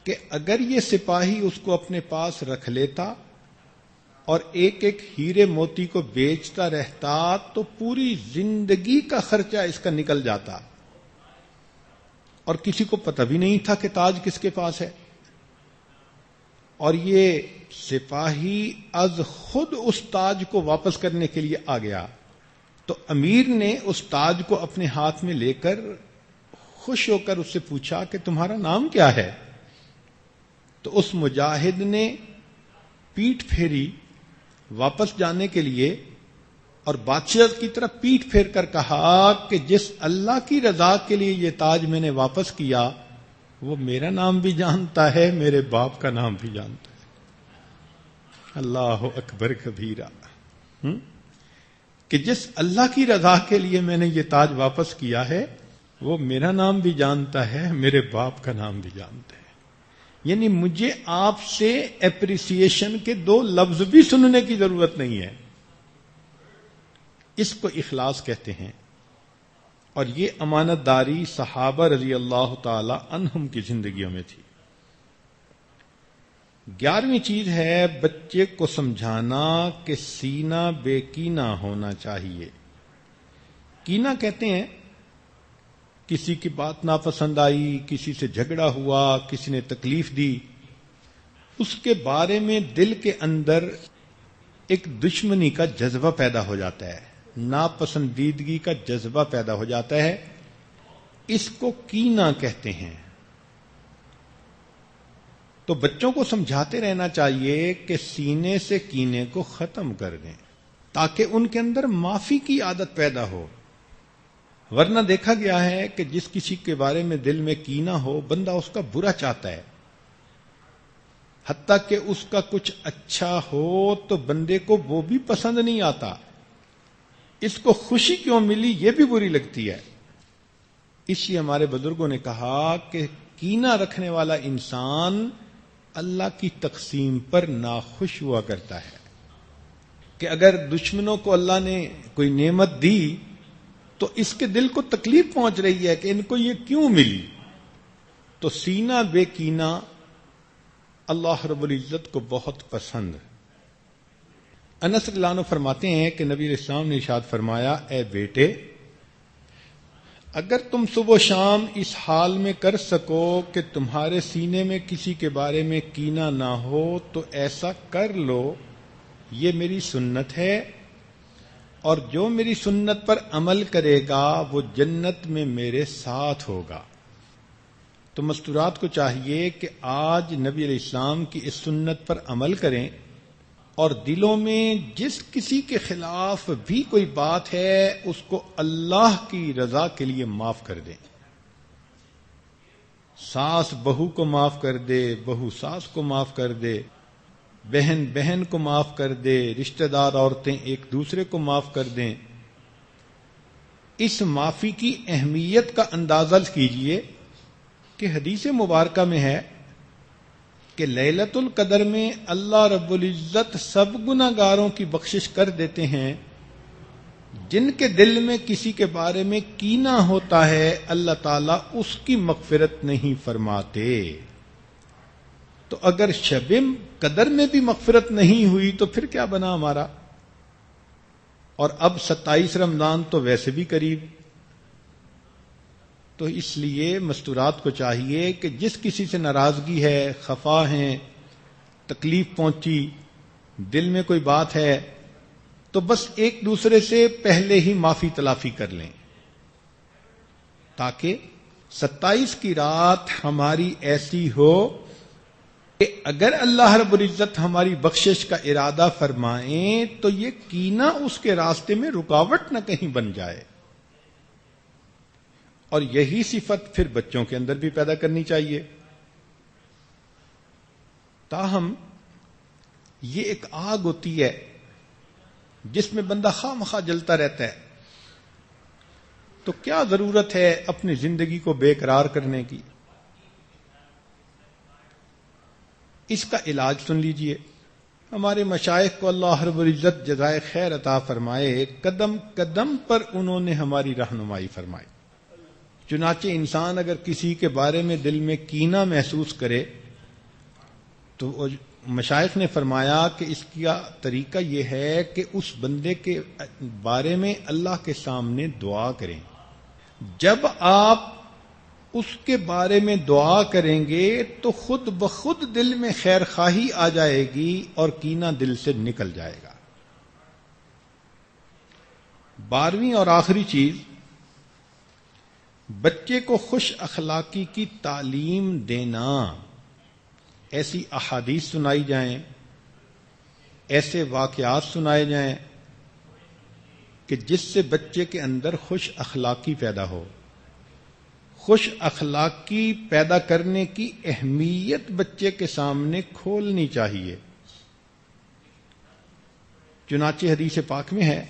کہ اگر یہ سپاہی اس کو اپنے پاس رکھ لیتا اور ایک ایک ہیرے موتی کو بیچتا رہتا تو پوری زندگی کا خرچہ اس کا نکل جاتا، اور کسی کو پتہ بھی نہیں تھا کہ تاج کس کے پاس ہے. اور یہ سپاہی از خود اس تاج کو واپس کرنے کے لیے آ گیا. تو امیر نے اس تاج کو اپنے ہاتھ میں لے کر خوش ہو کر اس سے پوچھا کہ تمہارا نام کیا ہے؟ تو اس مجاہد نے پیٹھ پھیری واپس جانے کے لیے اور بادشاہ کی طرف پیٹھ پھیر کر کہا کہ جس اللہ کی رضا کے لیے یہ تاج میں نے واپس کیا وہ میرا نام بھی جانتا ہے، میرے باپ کا نام بھی جانتا ہے. اللہ اکبر کبیرہ. کہ جس اللہ کی رضا کے لیے میں نے یہ تاج واپس کیا ہے وہ میرا نام بھی جانتا ہے، میرے باپ کا نام بھی جانتا ہے. یعنی مجھے آپ سے اپریسیشن کے دو لفظ بھی سننے کی ضرورت نہیں ہے. اس کو اخلاص کہتے ہیں. اور یہ امانت داری صحابہ رضی اللہ تعالی عنہم کی زندگیوں میں تھی. 11ویں چیز ہے بچے کو سمجھانا کہ سینہ بے کینہ ہونا چاہیے. کینہ کہتے ہیں کسی کی بات ناپسند آئی، کسی سے جھگڑا ہوا، کسی نے تکلیف دی، اس کے بارے میں دل کے اندر ایک دشمنی کا جذبہ پیدا ہو جاتا ہے، ناپسندیدگی کا جذبہ پیدا ہو جاتا ہے. اس کو کینہ کہتے ہیں. تو بچوں کو سمجھاتے رہنا چاہیے کہ سینے سے کینے کو ختم کر دیں تاکہ ان کے اندر معافی کی عادت پیدا ہو. ورنہ دیکھا گیا ہے کہ جس کسی کے بارے میں دل میں کینہ ہو، بندہ اس کا برا چاہتا ہے، حتیٰ کہ اس کا کچھ اچھا ہو تو بندے کو وہ بھی پسند نہیں آتا. اس کو خوشی کیوں ملی یہ بھی بری لگتی ہے. اس لیے ہمارے بزرگوں نے کہا کہ کینہ رکھنے والا انسان اللہ کی تقسیم پر ناخوش ہوا کرتا ہے. کہ اگر دشمنوں کو اللہ نے کوئی نعمت دی تو اس کے دل کو تکلیف پہنچ رہی ہے کہ ان کو یہ کیوں ملی. تو سینہ بے کینہ اللہ رب العزت کو بہت پسند. انس رضی اللہ عنہ فرماتے ہیں کہ نبی علیہ السلام نے ارشاد فرمایا، اے بیٹے، اگر تم صبح و شام اس حال میں کر سکو کہ تمہارے سینے میں کسی کے بارے میں کینہ نہ ہو تو ایسا کر لو، یہ میری سنت ہے، اور جو میری سنت پر عمل کرے گا وہ جنت میں میرے ساتھ ہوگا. تو مستورات کو چاہیے کہ آج نبی علیہ السلام کی اس سنت پر عمل کریں اور دلوں میں جس کسی کے خلاف بھی کوئی بات ہے اس کو اللہ کی رضا کے لیے معاف کر دیں. ساس بہو کو معاف کر دے، بہو ساس کو معاف کر دے، بہن بہن کو معاف کر دے، رشتہ دار عورتیں ایک دوسرے کو معاف کر دیں. اس معافی کی اہمیت کا اندازہ کیجئے کہ حدیث مبارکہ میں ہے کہ لیلۃ القدر میں اللہ رب العزت سب گناہ گاروں کی بخشش کر دیتے ہیں. جن کے دل میں کسی کے بارے میں کینہ ہوتا ہے اللہ تعالیٰ اس کی مغفرت نہیں فرماتے. تو اگر شب قدر میں بھی مغفرت نہیں ہوئی تو پھر کیا بنا ہمارا. اور اب 27 رمضان تو ویسے بھی قریب. تو اس لیے مستورات کو چاہیے کہ جس کسی سے ناراضگی ہے، خفا ہیں، تکلیف پہنچی، دل میں کوئی بات ہے، تو بس ایک دوسرے سے پہلے ہی معافی تلافی کر لیں تاکہ 27 کی رات ہماری ایسی ہو کہ اگر اللہ رب العزت ہماری بخشش کا ارادہ فرمائیں تو یہ کینہ اس کے راستے میں رکاوٹ نہ کہیں بن جائے. اور یہی صفت پھر بچوں کے اندر بھی پیدا کرنی چاہیے. تاہم یہ ایک آگ ہوتی ہے جس میں بندہ خواہ مخواہ جلتا رہتا ہے. تو کیا ضرورت ہے اپنی زندگی کو بے قرار کرنے کی. اس کا علاج سن لیجئے. ہمارے مشائخ کو اللہ رب العزت جزائے خیر عطا فرمائے، قدم قدم پر انہوں نے ہماری رہنمائی فرمائی. چنانچہ انسان اگر کسی کے بارے میں دل میں کینہ محسوس کرے تو مشائخ نے فرمایا کہ اس کا طریقہ یہ ہے کہ اس بندے کے بارے میں اللہ کے سامنے دعا کریں. جب آپ اس کے بارے میں دعا کریں گے تو خود بخود دل میں خیر خواہی آ جائے گی اور کینہ دل سے نکل جائے گا. 12ویں اور آخری چیز، بچے کو خوش اخلاقی کی تعلیم دینا. ایسی احادیث سنائی جائیں، ایسے واقعات سنائے جائیں کہ جس سے بچے کے اندر خوش اخلاقی پیدا ہو. خوش اخلاقی پیدا کرنے کی اہمیت بچے کے سامنے کھولنی چاہیے. چنانچہ حدیث پاک میں ہے،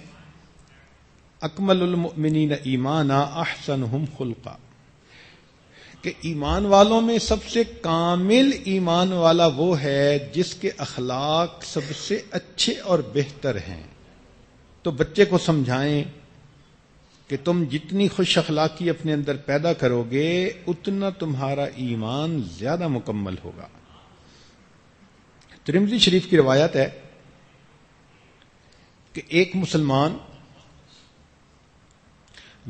اکمل المؤمنین ایمانا احسنہم خلقا، کہ ایمان والوں میں سب سے کامل ایمان والا وہ ہے جس کے اخلاق سب سے اچھے اور بہتر ہیں. تو بچے کو سمجھائیں کہ تم جتنی خوش اخلاقی اپنے اندر پیدا کرو گے اتنا تمہارا ایمان زیادہ مکمل ہوگا. ترمذی شریف کی روایت ہے کہ ایک مسلمان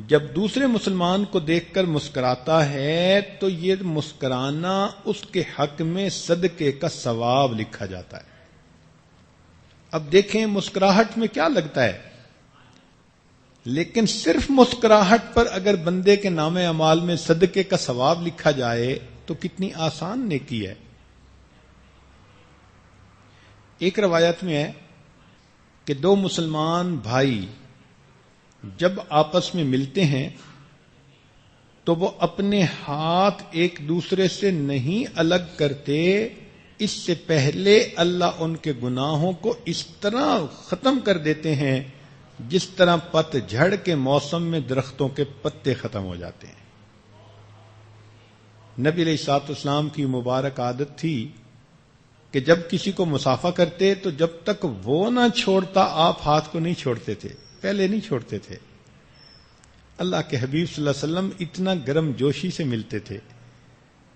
جب دوسرے مسلمان کو دیکھ کر مسکراتا ہے تو یہ مسکرانا اس کے حق میں صدقے کا ثواب لکھا جاتا ہے. اب دیکھیں مسکراہٹ میں کیا لگتا ہے، لیکن صرف مسکراہٹ پر اگر بندے کے نام اعمال میں صدقے کا ثواب لکھا جائے تو کتنی آسان نیکی ہے. ایک روایت میں ہے کہ دو مسلمان بھائی جب آپس میں ملتے ہیں تو وہ اپنے ہاتھ ایک دوسرے سے نہیں الگ کرتے اس سے پہلے اللہ ان کے گناہوں کو اس طرح ختم کر دیتے ہیں جس طرح پت جھڑ کے موسم میں درختوں کے پتے ختم ہو جاتے ہیں. نبی علیہ الصلوۃ والسلام کی مبارک عادت تھی کہ جب کسی کو مصافحہ کرتے تو جب تک وہ نہ چھوڑتا آپ ہاتھ کو نہیں چھوڑتے تھے، پہلے نہیں چھوڑتے تھے. اللہ کے حبیب صلی اللہ علیہ وسلم اتنا گرم جوشی سے ملتے تھے،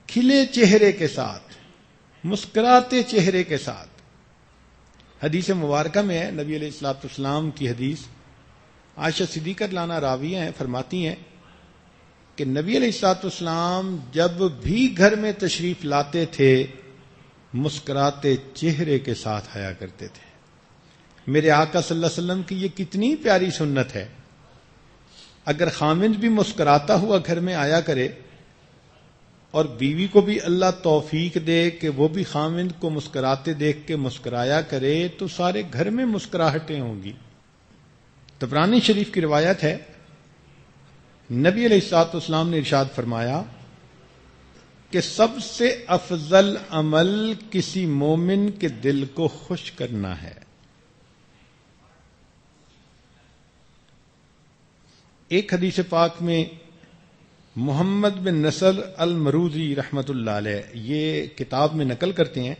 کھلے چہرے کے ساتھ، مسکراتے چہرے کے ساتھ. حدیث مبارکہ میں ہے، نبی علیہ الصلوۃ والسلام کی حدیث، عائشہ صدیقہ رضی اللہ عنہا راویہ ہیں، فرماتی ہیں کہ نبی علیہ الصلوۃ والسلام جب بھی گھر میں تشریف لاتے تھے مسکراتے چہرے کے ساتھ آیا کرتے تھے. میرے آقا صلی اللہ علیہ وسلم کی یہ کتنی پیاری سنت ہے. اگر خامند بھی مسکراتا ہوا گھر میں آیا کرے اور بیوی کو بھی اللہ توفیق دے کہ وہ بھی خامند کو مسکراتے دیکھ کے مسکرایا کرے تو سارے گھر میں مسکراہٹیں ہوں گی. طبرانی شریف کی روایت ہے، نبی علیہ الصلوۃ والسلام نے ارشاد فرمایا کہ سب سے افضل عمل کسی مومن کے دل کو خوش کرنا ہے. ایک حدیث پاک میں محمد بن نصر المروزی رحمت اللہ علیہ یہ کتاب میں نقل کرتے ہیں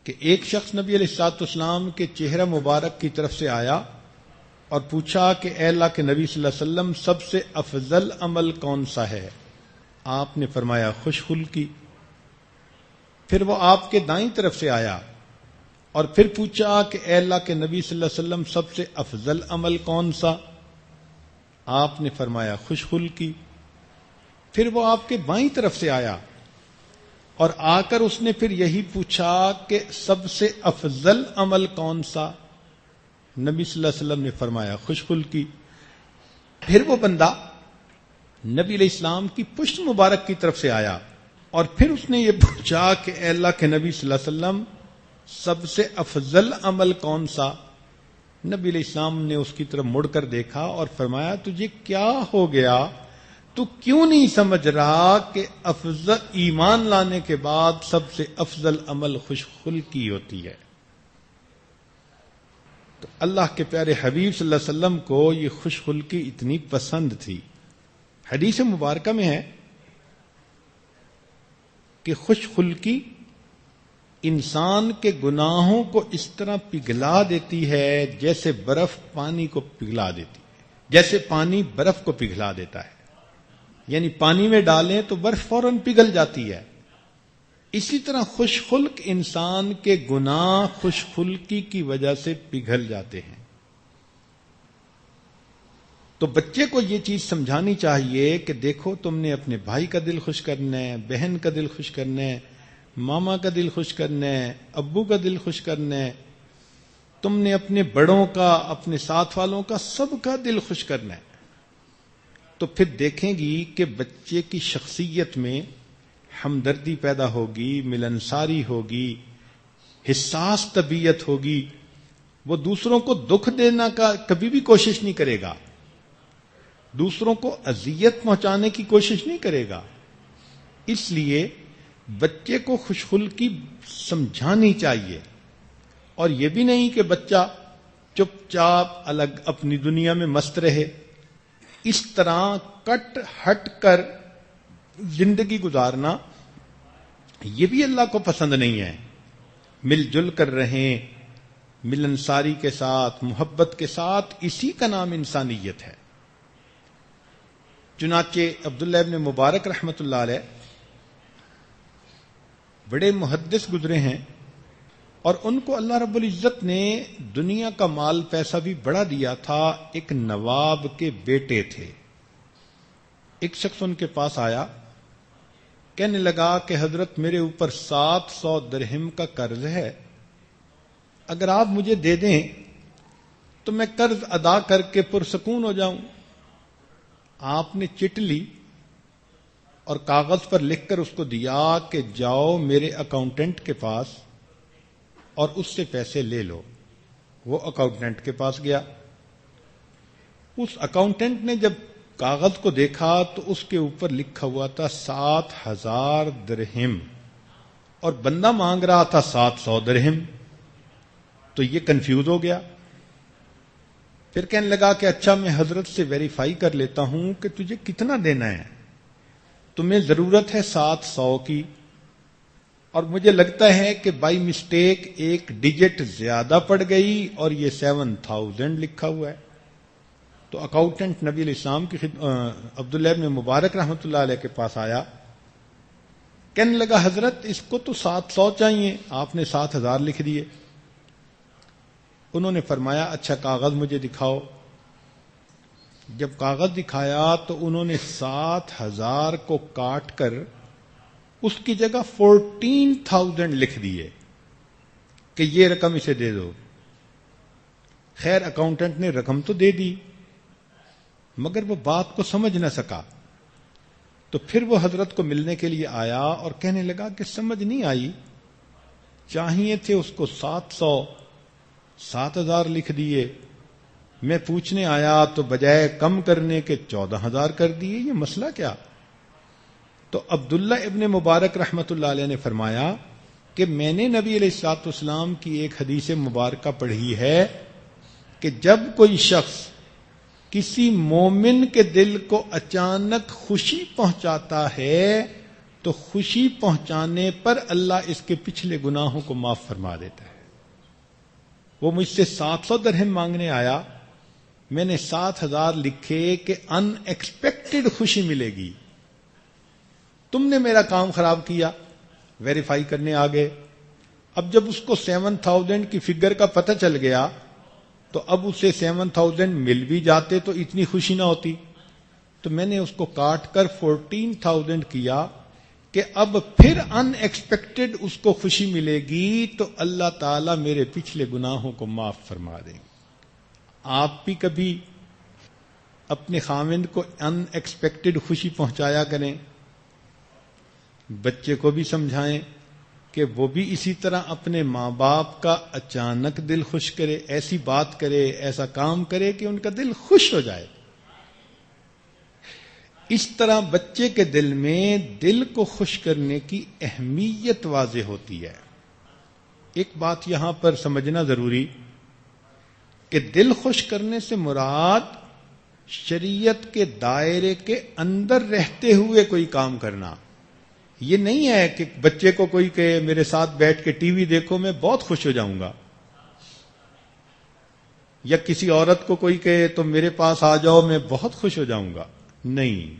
کہ ایک شخص نبی علیہ الصلوۃ والسلام کے چہرہ مبارک کی طرف سے آیا اور پوچھا کہ اے اللہ کے نبی صلی اللہ علیہ وسلم سب سے افضل عمل کون سا ہے؟ آپ نے فرمایا خوش خلقی. پھر وہ آپ کے دائیں طرف سے آیا اور پھر پوچھا کہ اے اللہ کے نبی صلی اللہ علیہ وسلم سب سے افضل عمل کون سا؟ آپ نے فرمایا خوش خلقی. پھر وہ آپ کے بائیں طرف سے آیا اور آ کر اس نے پھر یہی پوچھا کہ سب سے افضل عمل کون سا؟ نبی صلی اللہ علیہ وسلم نے فرمایا خوش خلقی. پھر وہ بندہ نبی علیہ السلام کی پشت مبارک کی طرف سے آیا اور پھر اس نے یہ پوچھا کہ اے اللہ کے نبی صلی اللہ علیہ وسلم سب سے افضل عمل کون سا؟ نبی علیہ السلام نے اس کی طرف مڑ کر دیکھا اور فرمایا تجھے کیا ہو گیا؟ تو کیوں نہیں سمجھ رہا کہ افضل ایمان لانے کے بعد سب سے افضل عمل خوش خلقی ہوتی ہے؟ تو اللہ کے پیارے حبیب صلی اللہ علیہ وسلم کو یہ خوش خلقی اتنی پسند تھی. حدیث مبارکہ میں ہے کہ خوش خلقی انسان کے گناہوں کو اس طرح پگھلا دیتی ہے جیسے برف پانی کو پگھلا دیتی ہے، جیسے پانی برف کو پگھلا دیتا ہے. یعنی پانی میں ڈالیں تو برف فوراً پگھل جاتی ہے. اسی طرح خوش خلق انسان کے گناہ خوش خلقی کی وجہ سے پگھل جاتے ہیں. تو بچے کو یہ چیز سمجھانی چاہیے کہ دیکھو تم نے اپنے بھائی کا دل خوش کرنا ہے، بہن کا دل خوش کرنا ہے، ماما کا دل خوش کرنا ہے، ابو کا دل خوش کرنا ہے، تم نے اپنے بڑوں کا، اپنے ساتھ والوں کا، سب کا دل خوش کرنا ہے. تو پھر دیکھیں گی کہ بچے کی شخصیت میں ہمدردی پیدا ہوگی، ملنساری ہوگی، حساس طبیعت ہوگی. وہ دوسروں کو دکھ دینا کا کبھی بھی کوشش نہیں کرے گا، دوسروں کو اذیت پہنچانے کی کوشش نہیں کرے گا. اس لیے بچے کو خوش خلقی سمجھانی چاہیے، اور یہ بھی نہیں کہ بچہ چپ چاپ الگ اپنی دنیا میں مست رہے. اس طرح کٹ ہٹ کر زندگی گزارنا یہ بھی اللہ کو پسند نہیں ہے. مل جل کر رہیں ملنساری کے ساتھ، محبت کے ساتھ، اسی کا نام انسانیت ہے. چنانچہ عبداللہ ابن مبارک رحمت اللہ علیہ بڑے محدث گزرے ہیں. اور ان کو اللہ رب العزت نے دنیا کا مال پیسہ بھی بڑا دیا تھا. ایک نواب کے بیٹے تھے. ایک شخص ان کے پاس آیا, کہنے لگا کہ حضرت میرے اوپر 700 درہم کا قرض ہے, اگر آپ مجھے دے دیں تو میں قرض ادا کر کے پرسکون ہو جاؤں. آپ نے چٹ لی اور کاغذ پر لکھ کر اس کو دیا کہ جاؤ میرے اکاؤنٹنٹ کے پاس اور اس سے پیسے لے لو. وہ اکاؤنٹنٹ کے پاس گیا. اس اکاؤنٹنٹ نے جب کاغذ کو دیکھا تو اس کے اوپر لکھا ہوا تھا 7,000 درہم اور بندہ مانگ رہا تھا 700 درہم. تو یہ کنفیوز ہو گیا. پھر کہنے لگا کہ اچھا میں حضرت سے ویریفائی کر لیتا ہوں کہ تجھے کتنا دینا ہے. تمہیں ضرورت ہے 700 کی اور مجھے لگتا ہے کہ بائی مسٹیک ایک ڈیجٹ زیادہ پڑ گئی اور یہ 7,000 لکھا ہوا ہے. تو اکاؤنٹنٹ نبی علیہ السلام کی عبداللہ ابن مبارک رحمۃ اللہ علیہ کے پاس آیا, کہنے لگا حضرت اس کو تو 700 چاہیے, آپ نے 7,000 لکھ دیے. انہوں نے فرمایا اچھا کاغذ مجھے دکھاؤ. جب کاغذ دکھایا تو انہوں نے 7,000 کو کاٹ کر اس کی جگہ 14,000 لکھ دیے کہ یہ رقم اسے دے دو. خیر اکاؤنٹنٹ نے رقم تو دے دی مگر وہ بات کو سمجھ نہ سکا. تو پھر وہ حضرت کو ملنے کے لیے آیا اور کہنے لگا کہ سمجھ نہیں آئی, چاہیے تھے اس کو 7,000 لکھ دیے, میں پوچھنے آیا تو بجائے کم کرنے کے 14,000 کر دیے, یہ مسئلہ کیا؟ تو عبداللہ ابن مبارک رحمۃ اللہ علیہ نے فرمایا کہ میں نے نبی علیہ الصلوۃ والسلام کی ایک حدیث مبارکہ پڑھی ہے کہ جب کوئی شخص کسی مومن کے دل کو اچانک خوشی پہنچاتا ہے تو خوشی پہنچانے پر اللہ اس کے پچھلے گناہوں کو معاف فرما دیتا ہے. وہ مجھ سے 700 درہم مانگنے آیا, میں نے 7,000 لکھے کہ ان ایکسپیکٹڈ خوشی ملے گی. تم نے میرا کام خراب کیا, ویریفائی کرنے آ گئے. اب جب اس کو 7,000 کی فگر کا پتہ چل گیا تو اب اسے 7,000 مل بھی جاتے تو اتنی خوشی نہ ہوتی. تو میں نے اس کو کاٹ کر 14,000 کیا کہ اب پھر ان ایکسپیکٹڈ اس کو خوشی ملے گی تو اللہ تعالیٰ میرے پچھلے گناہوں کو معاف فرما دیں گے. آپ بھی کبھی اپنے خاوند کو ان ایکسپیکٹڈ خوشی پہنچایا کریں, بچے کو بھی سمجھائیں کہ وہ بھی اسی طرح اپنے ماں باپ کا اچانک دل خوش کرے, ایسی بات کرے, ایسا کام کرے کہ ان کا دل خوش ہو جائے. اس طرح بچے کے دل میں دل کو خوش کرنے کی اہمیت واضح ہوتی ہے. ایک بات یہاں پر سمجھنا ضروری کہ دل خوش کرنے سے مراد شریعت کے دائرے کے اندر رہتے ہوئے کوئی کام کرنا. یہ نہیں ہے کہ بچے کو کوئی کہے میرے ساتھ بیٹھ کے ٹی وی دیکھو میں بہت خوش ہو جاؤں گا, یا کسی عورت کو کوئی کہے تو میرے پاس آ جاؤ میں بہت خوش ہو جاؤں گا. نہیں,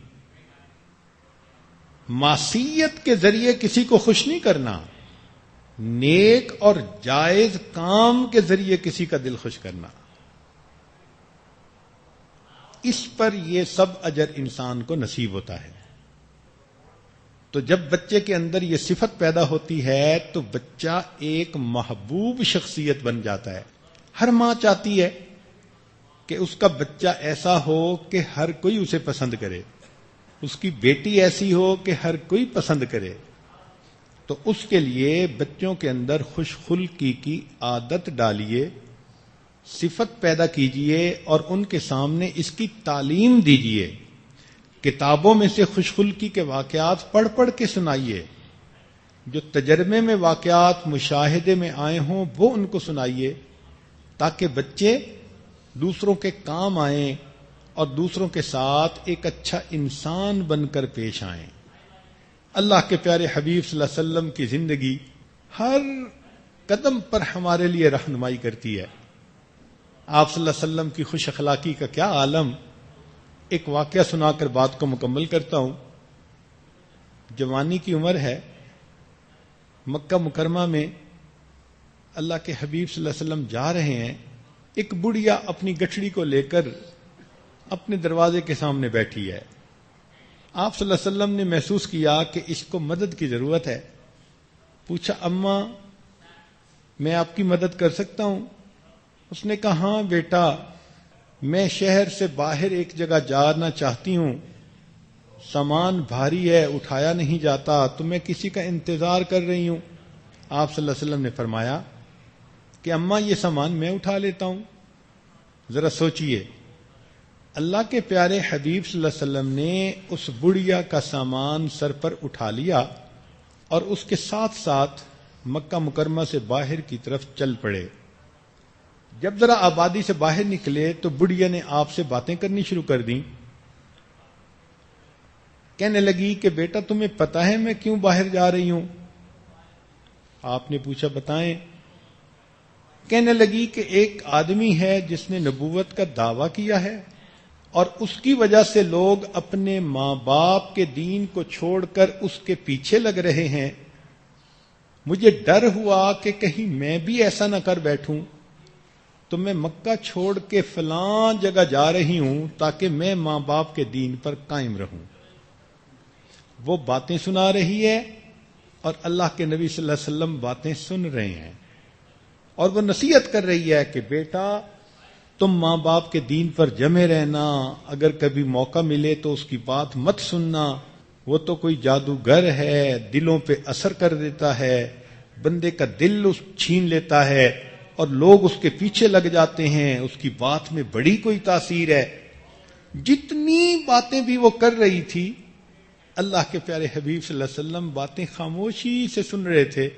معصیت کے ذریعے کسی کو خوش نہیں کرنا, نیک اور جائز کام کے ذریعے کسی کا دل خوش کرنا. اس پر یہ سب اجر انسان کو نصیب ہوتا ہے. تو جب بچے کے اندر یہ صفت پیدا ہوتی ہے تو بچہ ایک محبوب شخصیت بن جاتا ہے. ہر ماں چاہتی ہے کہ اس کا بچہ ایسا ہو کہ ہر کوئی اسے پسند کرے, اس کی بیٹی ایسی ہو کہ ہر کوئی پسند کرے. تو اس کے لیے بچوں کے اندر خوش خلقی کی عادت ڈالیے, صفت پیدا کیجئے اور ان کے سامنے اس کی تعلیم دیجئے. کتابوں میں سے خوش خلقی کے واقعات پڑھ پڑھ کے سنائیے, جو تجربے میں واقعات مشاہدے میں آئے ہوں وہ ان کو سنائیے, تاکہ بچے دوسروں کے کام آئیں اور دوسروں کے ساتھ ایک اچھا انسان بن کر پیش آئیں. اللہ کے پیارے حبیب صلی اللہ علیہ وسلم کی زندگی ہر قدم پر ہمارے لیے رہنمائی کرتی ہے. آپ صلی اللہ علیہ وسلم کی خوش اخلاقی کا کیا عالم. ایک واقعہ سنا کر بات کو مکمل کرتا ہوں. جوانی کی عمر ہے, مکہ مکرمہ میں اللہ کے حبیب صلی اللہ علیہ وسلم جا رہے ہیں، ایک بڑھیا اپنی گٹھڑی کو لے کر اپنے دروازے کے سامنے بیٹھی ہے۔ آپ صلی اللہ علیہ وسلم نے محسوس کیا کہ اس کو مدد کی ضرورت ہے، پوچھا اماں میں آپ کی مدد کر سکتا ہوں؟ اس نے کہا ہاں بیٹا، میں شہر سے باہر ایک جگہ جانا چاہتی ہوں، سامان بھاری ہے اٹھایا نہیں جاتا، تو میں کسی کا انتظار کر رہی ہوں۔ آپ صلی اللہ علیہ وسلم نے فرمایا کہ اماں یہ سامان میں اٹھا لیتا ہوں۔ ذرا سوچئے، اللہ کے پیارے حبیب صلی اللہ علیہ وسلم نے اس بڑھیا کا سامان سر پر اٹھا لیا اور اس کے ساتھ ساتھ مکہ مکرمہ سے باہر کی طرف چل پڑے۔ جب ذرا آبادی سے باہر نکلے تو بڑھیا نے آپ سے باتیں کرنی شروع کر دیں، کہنے لگی کہ بیٹا تمہیں پتہ ہے میں کیوں باہر جا رہی ہوں؟ آپ نے پوچھا بتائیں۔ کہنے لگی کہ ایک آدمی ہے جس نے نبوت کا دعویٰ کیا ہے اور اس کی وجہ سے لوگ اپنے ماں باپ کے دین کو چھوڑ کر اس کے پیچھے لگ رہے ہیں۔ مجھے ڈر ہوا کہ کہیں میں بھی ایسا نہ کر بیٹھوں، تو میں مکہ چھوڑ کے فلاں جگہ جا رہی ہوں تاکہ میں ماں باپ کے دین پر قائم رہوں۔ وہ باتیں سنا رہی ہے اور اللہ کے نبی صلی اللہ علیہ وسلم باتیں سن رہے ہیں، اور وہ نصیحت کر رہی ہے کہ بیٹا تم ماں باپ کے دین پر جمے رہنا، اگر کبھی موقع ملے تو اس کی بات مت سننا، وہ تو کوئی جادوگر ہے، دلوں پہ اثر کر دیتا ہے، بندے کا دل چھین لیتا ہے اور لوگ اس کے پیچھے لگ جاتے ہیں، اس کی بات میں بڑی کوئی تاثیر ہے۔ جتنی باتیں بھی وہ کر رہی تھی، اللہ کے پیارے حبیب صلی اللہ علیہ وسلم باتیں خاموشی سے سن رہے تھے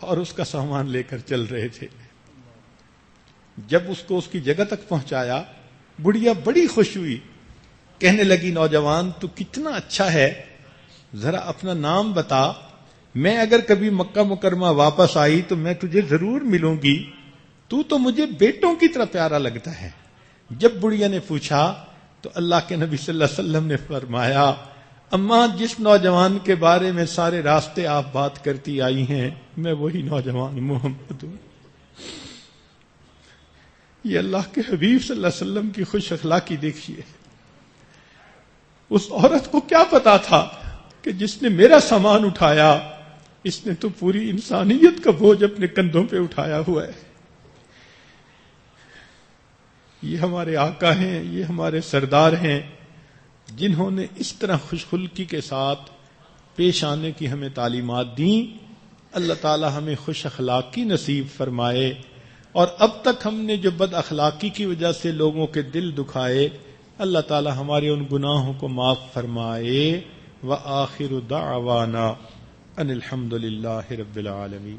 اور اس کا سامان لے کر چل رہے تھے۔ جب اس کو اس کی جگہ تک پہنچایا، بڑھیا بڑی خوش ہوئی، کہنے لگی نوجوان تو کتنا اچھا ہے، ذرا اپنا نام بتا، میں اگر کبھی مکہ مکرمہ واپس آئی تو میں تجھے ضرور ملوں گی، تو مجھے بیٹوں کی طرح پیارا لگتا ہے۔ جب بڑھیا نے پوچھا تو اللہ کے نبی صلی اللہ علیہ وسلم نے فرمایا اماں جس نوجوان کے بارے میں سارے راستے آپ بات کرتی آئی ہیں میں وہی نوجوان محمد ہوں۔ یہ اللہ کے حبیب صلی اللہ علیہ وسلم کی خوش اخلاقی دیکھیے۔ اس عورت کو کیا پتا تھا کہ جس نے میرا سامان اٹھایا اس نے تو پوری انسانیت کا بوجھ اپنے کندھوں پہ اٹھایا ہوا ہے۔ یہ ہمارے آقا ہیں، یہ ہمارے سردار ہیں، جنہوں نے اس طرح خوش خلقی کے ساتھ پیش آنے کی ہمیں تعلیمات دیں۔ اللہ تعالی ہمیں خوش اخلاقی نصیب فرمائے، اور اب تک ہم نے جو بد اخلاقی کی وجہ سے لوگوں کے دل دکھائے، اللہ تعالی ہمارے ان گناہوں کو معاف فرمائے۔ وآخر دعوانا ان الحمد للہ رب العالمین۔